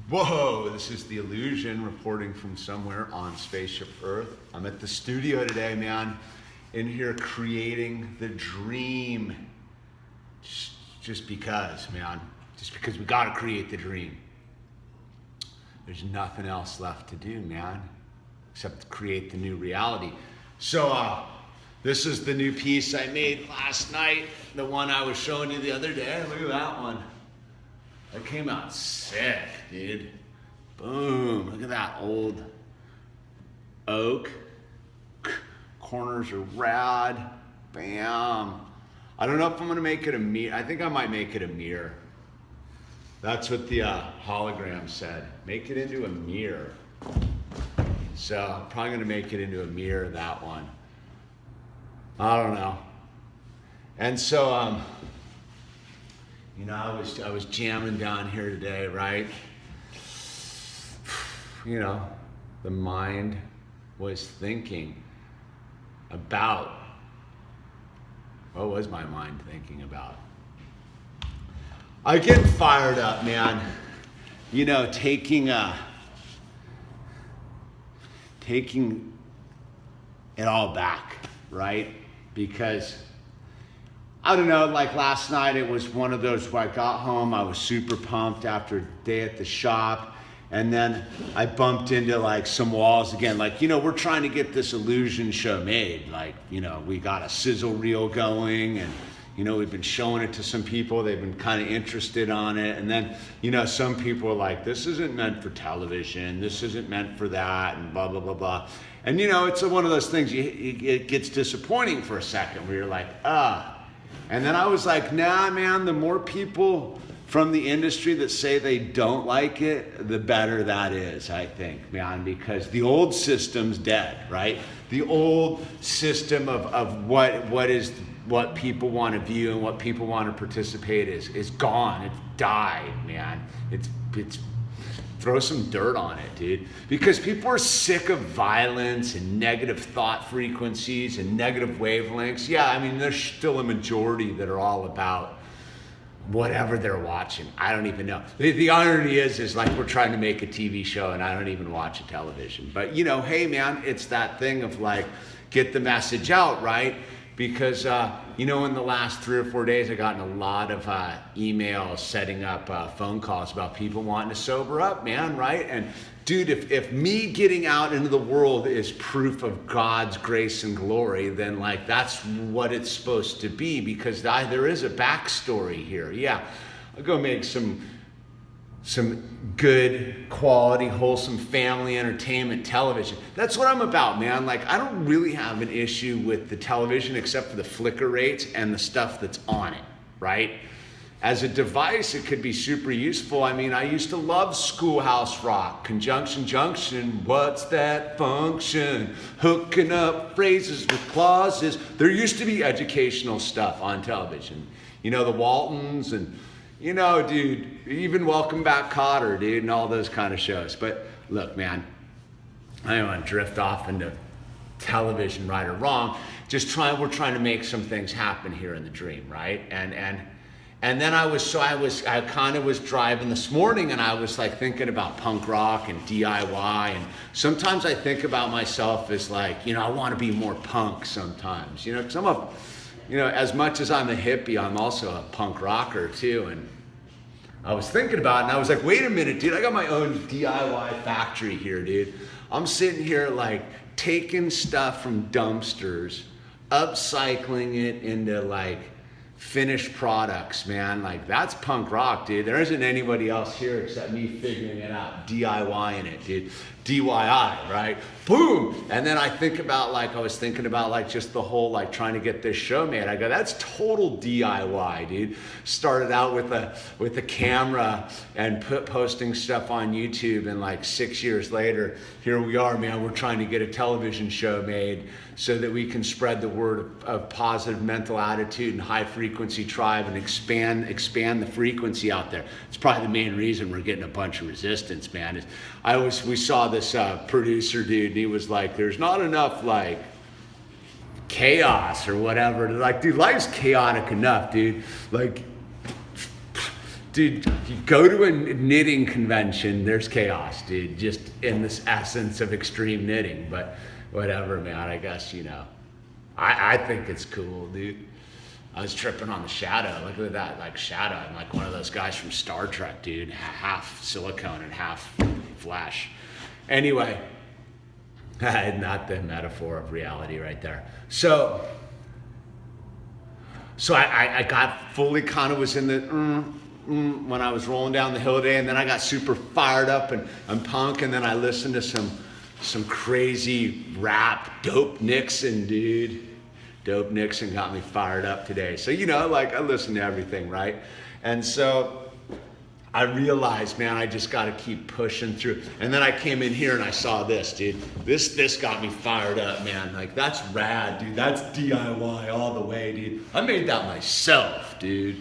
Whoa, this is the Illusion reporting from somewhere on Spaceship Earth. I'm at the studio today, man, in here creating the dream. Just because, man. Just because we gotta create the dream. There's nothing else left to do, man, except to create the new reality. So, this is the new piece I made last night, the one I was showing you the other day. Look at that one. That came out sick, dude. Boom, look at that old oak. Corners are rad. Bam. I don't know if I'm gonna make it a mirror. I think I might make it a mirror. That's what the hologram said. Make it into a mirror. So I'm probably gonna make it into a mirror, that one. I don't know. And so, you know, I was jamming down here today, right? You know, the mind was thinking about, what was my mind thinking about? I get fired up, man. You know, taking it all back, right? Because I don't know, like last night it was one of those where I got home, I was super pumped after a day at the shop, and then I bumped into like some walls again. Like, you know, we're trying to get this Illusion show made. Like, you know, we got a sizzle reel going, and you know, we've been showing it to some people, they've been kind of interested on it, and then, you know, some people are like, this isn't meant for television, this isn't meant for that, and blah, blah, blah, blah. And you know, it's one of those things, it gets disappointing for a second, where you're like, And then I was like, nah, man, the more people from the industry that say they don't like it, the better that is, I think, man, because the old system's dead, right? The old system of what people want to view and what people want to participate is gone. It's died, man. It's throw some dirt on it, dude. Because people are sick of violence and negative thought frequencies and negative wavelengths. Yeah, I mean, there's still a majority that are all about whatever they're watching. I don't even know. The irony is like we're trying to make a TV show and I don't even watch a television. But you know, hey man, it's that thing of like, get the message out, right? Because, you know, in the last 3 or 4 days, I've gotten a lot of emails setting up phone calls about people wanting to sober up, man, right? And dude, if me getting out into the world is proof of God's grace and glory, then like that's what it's supposed to be, because there is a backstory here. Yeah, I'll go make some good quality, wholesome family entertainment television. That's what I'm about, man. Like, I don't really have an issue with the television except for the flicker rates and the stuff that's on it, right? As a device, it could be super useful. I mean, I used to love Schoolhouse Rock, Conjunction Junction, what's that function? Hooking up phrases with clauses. There used to be educational stuff on television. You know, the Waltons and, you know, dude, even Welcome Back Kotter, dude, and all those kind of shows. But look, man, I don't want to drift off into television, right or wrong. We're trying to make some things happen here in the dream, right? And then I kind of was driving this morning and I was like thinking about punk rock and DIY, and sometimes I think about myself as like, you know, I want to be more punk sometimes, you know, because you know, as much as I'm a hippie, I'm also a punk rocker too. And I was thinking about it and I was like, wait a minute, dude, I got my own DIY factory here, dude. I'm sitting here like taking stuff from dumpsters, upcycling it into like finished products, man. Like, that's punk rock, dude. There isn't anybody else here except me figuring it out, DIYing it, dude. DIY, right? Boom! And then I was thinking about like just the whole like trying to get this show made. I go, that's total DIY, dude. Started out with a camera and posting stuff on YouTube, and like 6 years later, here we are, man. We're trying to get a television show made so that we can spread the word of positive mental attitude and high frequency tribe and expand the frequency out there. It's probably the main reason we're getting a bunch of resistance, man. We saw this producer dude, and he was like, there's not enough like chaos or whatever. Like, dude, life's chaotic enough, dude. Like, Dude, you go to a knitting convention, there's chaos, dude, just in this essence of extreme knitting. But whatever, man, I guess, I think it's cool, dude. I was tripping on the shadow. Look at that, like shadow. I'm like one of those guys from Star Trek, dude. Half silicone and half flesh. Anyway, not the metaphor of reality right there. So I got fully kind of was in the when I was rolling down the hill today, and then I got super fired up and I'm punk, and then I listened to some crazy rap. Dope Nixon, dude. Dope Nixon got me fired up today. So, like I listen to everything, right? And so I realized, man, I just got to keep pushing through. And then I came in here and I saw this, dude. This got me fired up, man. Like, that's rad, dude. That's DIY all the way, dude. I made that myself, dude.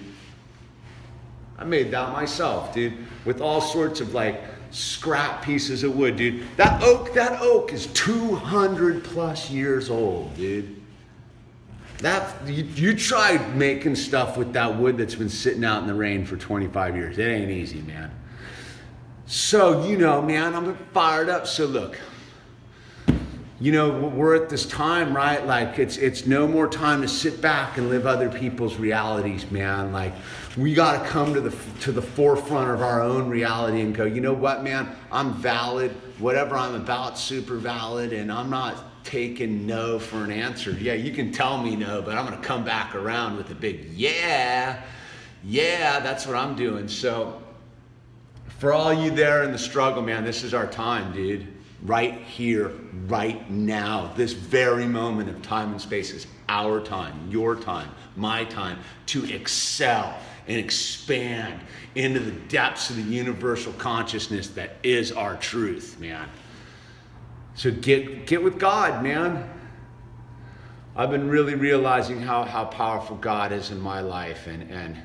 I made that myself, dude. With all sorts of like scrap pieces of wood, dude. That oak is 200 plus years old, dude. You tried making stuff with that wood that's been sitting out in the rain for 25 years. It ain't easy, man. So, man, I'm fired up. So look, we're at this time, right? Like it's no more time to sit back and live other people's realities, man. Like we got to come to the forefront of our own reality and go, you know what, man? I'm valid. Whatever I'm about, super valid, and I'm not taking no for an answer. Yeah, you can tell me no, but I'm going to come back around with a big yeah, that's what I'm doing. So for all you there in the struggle, man, this is our time, dude. Right here, right now, this very moment of time and space is our time, your time, my time to excel and expand into the depths of the universal consciousness that is our truth, man. So get with God, man. I've been really realizing how powerful God is in my life, and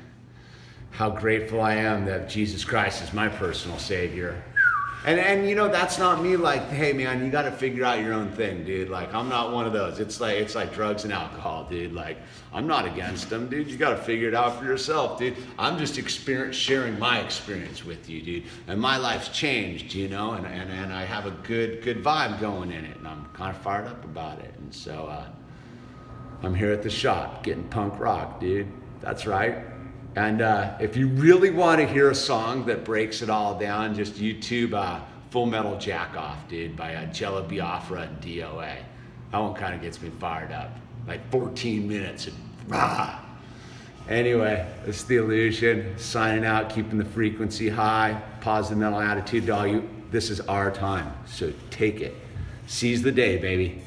how grateful I am that Jesus Christ is my personal Savior. And that's not me like, hey man, you got to figure out your own thing, dude. Like I'm not one of those. It's like drugs and alcohol, dude. Like I'm not against them, dude. You got to figure it out for yourself, dude. I'm just sharing my experience with you, dude. And my life's changed, and I have a good vibe going in it, and I'm kind of fired up about it. And so I'm here at the shop getting punk rock, dude. That's right. And if you really want to hear a song that breaks it all down, just YouTube Full Metal Jack Off, dude, by Jello Biafra and DOA. That one kind of gets me fired up. Like 14 minutes of rah. Anyway, it's The Illusion, signing out, keeping the frequency high, positive mental attitude to all you. This is our time, so take it. Seize the day, baby.